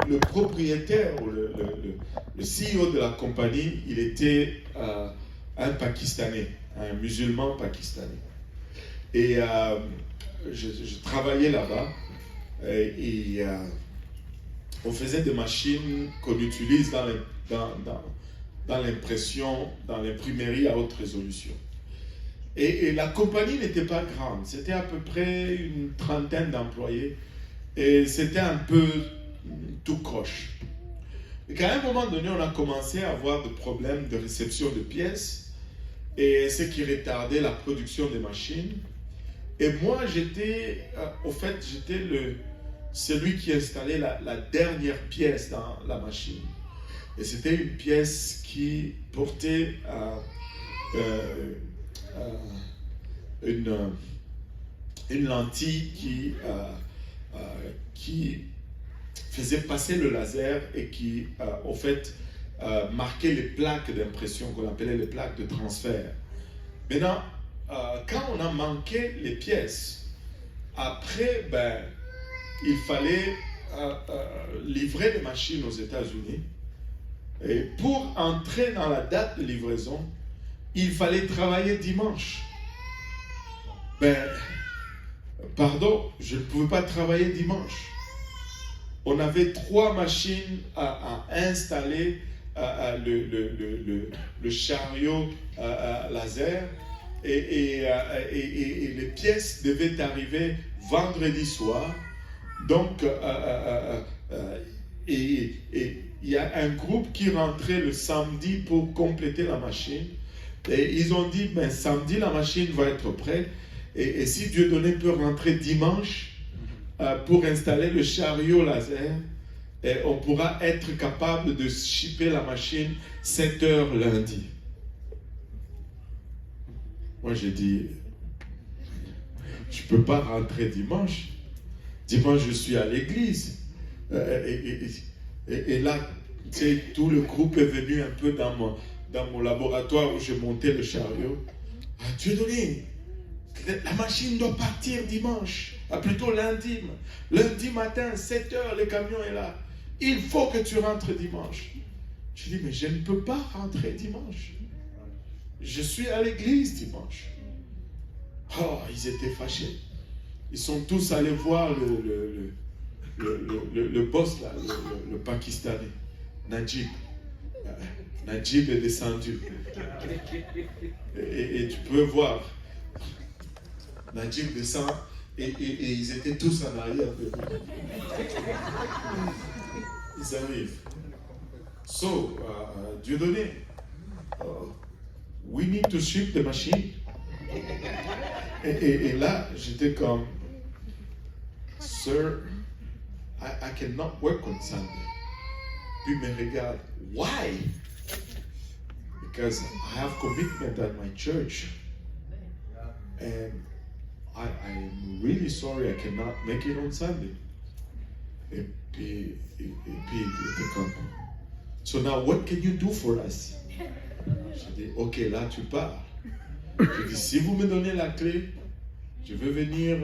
le propriétaire, ou le CEO de la compagnie, il était un Pakistanais, un musulman pakistanais. Et je travaillais là-bas et on faisait des machines qu'on utilise dans l'impression, dans l'imprimerie à haute résolution. Et la compagnie n'était pas grande, c'était à peu près une trentaine d'employés et c'était un peu tout croche. Et qu'à un moment donné, on a commencé à avoir des problèmes de réception de pièces et ce qui retardait la production des machines. Et moi, j'étais celui qui installait la dernière pièce dans la machine. Et c'était une pièce qui portait une lentille qui faisait passer le laser et qui, marquait les plaques d'impression qu'on appelait les plaques de transfert. Maintenant, quand on a manqué les pièces, après, il fallait livrer les machines aux États-Unis. Et pour entrer dans la date de livraison, il fallait travailler dimanche. Pardon, je ne pouvais pas travailler dimanche. On avait 3 machines à installer, le chariot laser, et les pièces devaient arriver vendredi soir. Donc, il y a un groupe qui rentrait le samedi pour compléter la machine. Et ils ont dit, samedi, la machine va être prête. Et si Dieudonné peut rentrer dimanche pour installer le chariot laser, on pourra être capable de shipper la machine 7 heures lundi. Moi, j'ai dit, je ne peux pas rentrer dimanche. Dimanche, je suis à l'église. Et là, tout le groupe est venu un peu dans mon laboratoire où je montais le chariot. Dieudonné, la machine doit partir dimanche, plutôt lundi. Lundi matin, 7 heures, le camion est là. Il faut que tu rentres dimanche. Je dis, mais je ne peux pas rentrer dimanche. Je suis à l'église dimanche. Oh, ils étaient fâchés. Ils sont tous allés voir le boss là, le Pakistanais, Najib. Najib est descendu. Et tu peux voir. Najib descend et ils étaient tous en arrière de lui. Ils arrivent. So, Dieudonné, we need to ship the machine. Et là, j'étais comme, Sir, I cannot work on Sunday. Puis il me regarde, why? Because I have commitment at my church. And I'm really sorry I cannot make it on Sunday. Et puis il était comme, so now what can you do for us? J'ai dit, ok, là tu pars. Je dis, si vous me donnez la clé, je vais venir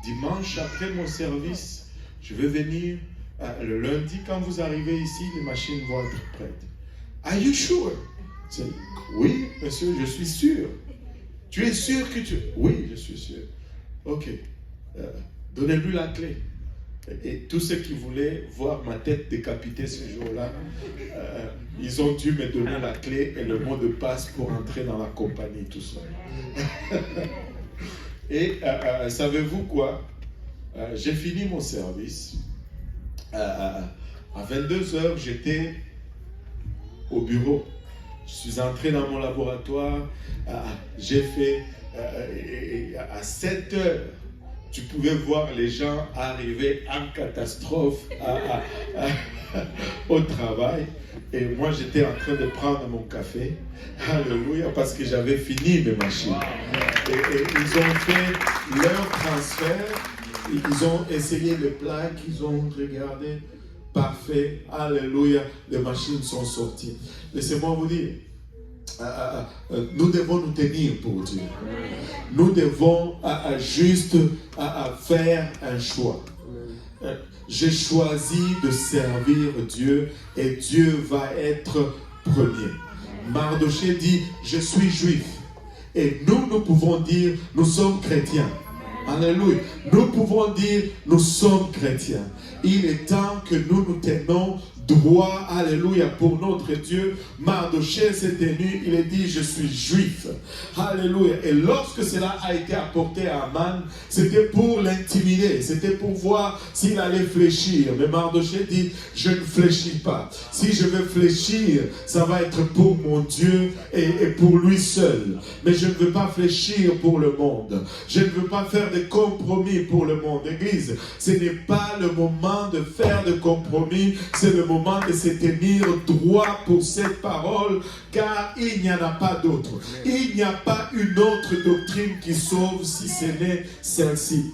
dimanche après mon service. Je vais venir le lundi quand vous arrivez ici, les machines vont être prêtes. Are you sure? Je dis, oui, monsieur, je suis sûr. Tu es sûr que tu... Oui, je suis sûr. Ok. Donnez-lui la clé. Et tous ceux qui voulaient voir ma tête décapitée ce jour-là, ils ont dû me donner la clé et le mot de passe pour entrer dans la compagnie tout seul. Et savez-vous quoi? J'ai fini mon service. À 22h, j'étais au bureau. Je suis entré dans mon laboratoire. J'ai fait... à 7h, tu pouvais voir les gens arriver en catastrophe au travail. Et moi, j'étais en train de prendre mon café. Alléluia, parce que j'avais fini mes machines. Et ils ont fait leur transfert. Ils ont essayé les plaques. Ils ont regardé. Parfait. Alléluia. Les machines sont sorties. Laissez-moi vous dire. Nous devons nous tenir pour Dieu. Nous devons juste faire un choix. j'ai choisi de servir Dieu et Dieu va être premier. Mardochée dit, je suis juif. Et nous pouvons dire, nous sommes chrétiens. Alléluia. Nous pouvons dire, nous sommes chrétiens. Il est temps que nous nous tenons droit, alléluia, pour notre Dieu. Mardochée s'est tenu, il a dit, je suis juif. Alléluia. Et lorsque cela a été apporté à Aman, c'était pour l'intimider, c'était pour voir s'il allait fléchir. Mais Mardochée dit, je ne fléchis pas. Si je veux fléchir, ça va être pour mon Dieu et pour lui seul. Mais je ne veux pas fléchir pour le monde. Je ne veux pas faire de compromis pour le monde. Église, ce n'est pas le moment de faire de compromis, c'est le moment de se tenir droit pour cette parole, car il n'y en a pas d'autre. Il n'y a pas une autre doctrine qui sauve si ce n'est celle-ci.